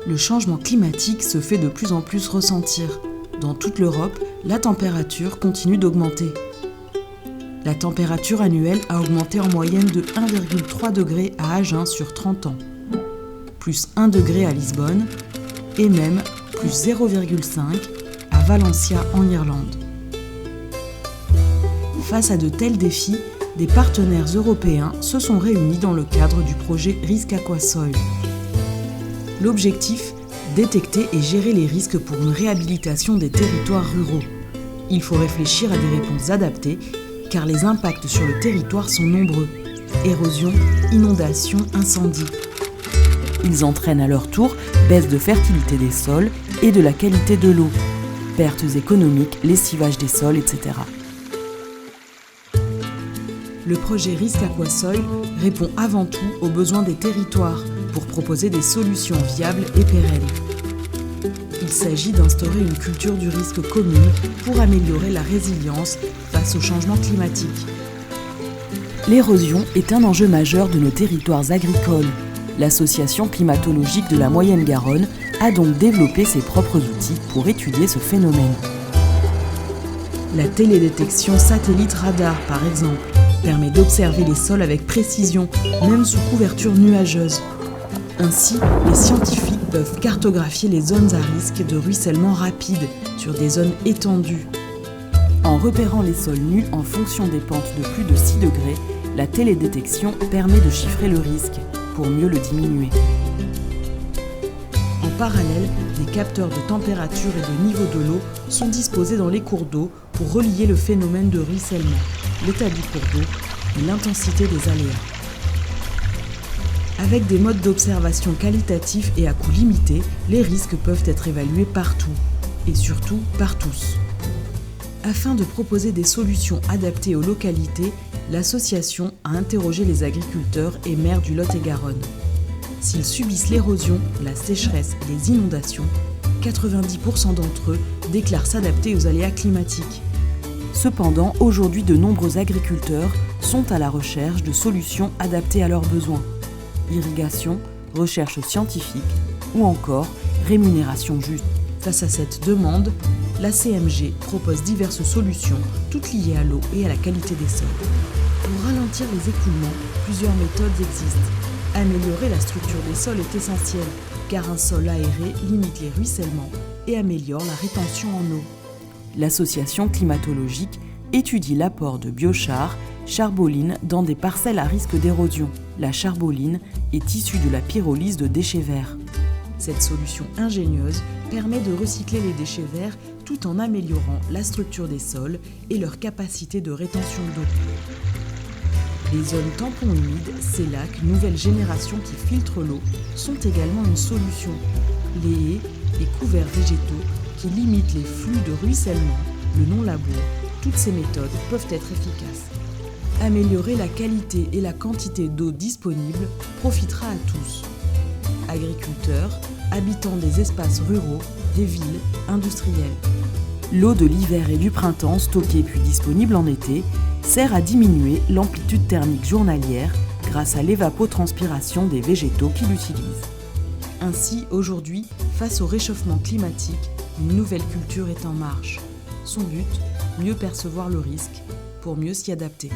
Le changement climatique se fait de plus en plus ressentir. Dans toute l'Europe, la température continue d'augmenter. La température annuelle a augmenté en moyenne de 1,3 degré à Agen sur 30 ans, plus 1 degré à Lisbonne et même plus 0,5 à Valencia en Irlande. Face à de tels défis, des partenaires européens se sont réunis dans le cadre du projet Risque Aquasoil. L'objectif, détecter et gérer les risques pour une réhabilitation des territoires ruraux. Il faut réfléchir à des réponses adaptées, car les impacts sur le territoire sont nombreux. Érosion, inondation, incendie. Ils entraînent à leur tour baisse de fertilité des sols et de la qualité de l'eau, pertes économiques, lessivage des sols, etc. Le projet Risque Aquasoil répond avant tout aux besoins des territoires pour proposer des solutions viables et pérennes. Il s'agit d'instaurer une culture du risque commune pour améliorer la résilience face au changement climatique. L'érosion est un enjeu majeur de nos territoires agricoles. L'Association climatologique de la Moyenne-Garonne a donc développé ses propres outils pour étudier ce phénomène. La télédétection satellite radar, par exemple, permet d'observer les sols avec précision, même sous couverture nuageuse. Ainsi, les scientifiques peuvent cartographier les zones à risque de ruissellement rapide sur des zones étendues. En repérant les sols nus en fonction des pentes de plus de 6 degrés, la télédétection permet de chiffrer le risque pour mieux le diminuer. En parallèle, des capteurs de température et de niveau de l'eau sont disposés dans les cours d'eau pour relier le phénomène de ruissellement, l'état du cours d'eau et l'intensité des aléas. Avec des modes d'observation qualitatifs et à coût limité, les risques peuvent être évalués partout, et surtout par tous. Afin de proposer des solutions adaptées aux localités, l'association a interrogé les agriculteurs et maires du Lot-et-Garonne. S'ils subissent l'érosion, la sécheresse et les inondations, 90% d'entre eux déclarent s'adapter aux aléas climatiques. Cependant, aujourd'hui, de nombreux agriculteurs sont à la recherche de solutions adaptées à leurs besoins. Irrigation, recherche scientifique ou encore rémunération juste. Face à cette demande, la CMG propose diverses solutions, toutes liées à l'eau et à la qualité des sols. Pour ralentir les écoulements, plusieurs méthodes existent. Améliorer la structure des sols est essentiel, car un sol aéré limite les ruissellements et améliore la rétention en eau. L'association climatologique étudie l'apport de biochar, charboline dans des parcelles à risque d'érosion. La charboline est issue de la pyrolyse de déchets verts. Cette solution ingénieuse permet de recycler les déchets verts tout en améliorant la structure des sols et leur capacité de rétention d'eau. Les zones tampons humides, CELAC, nouvelle génération qui filtrent l'eau, sont également une solution. Les haies et couverts végétaux qui limitent les flux de ruissellement, le non-labour, toutes ces méthodes peuvent être efficaces. Améliorer la qualité et la quantité d'eau disponible profitera à tous. Agriculteurs, habitants des espaces ruraux, des villes, industriels. L'eau de l'hiver et du printemps, stockée puis disponible en été, sert à diminuer l'amplitude thermique journalière grâce à l'évapotranspiration des végétaux qui l'utilisent. Ainsi, aujourd'hui, face au réchauffement climatique, une nouvelle culture est en marche. Son but, mieux percevoir le risque pour mieux s'y adapter.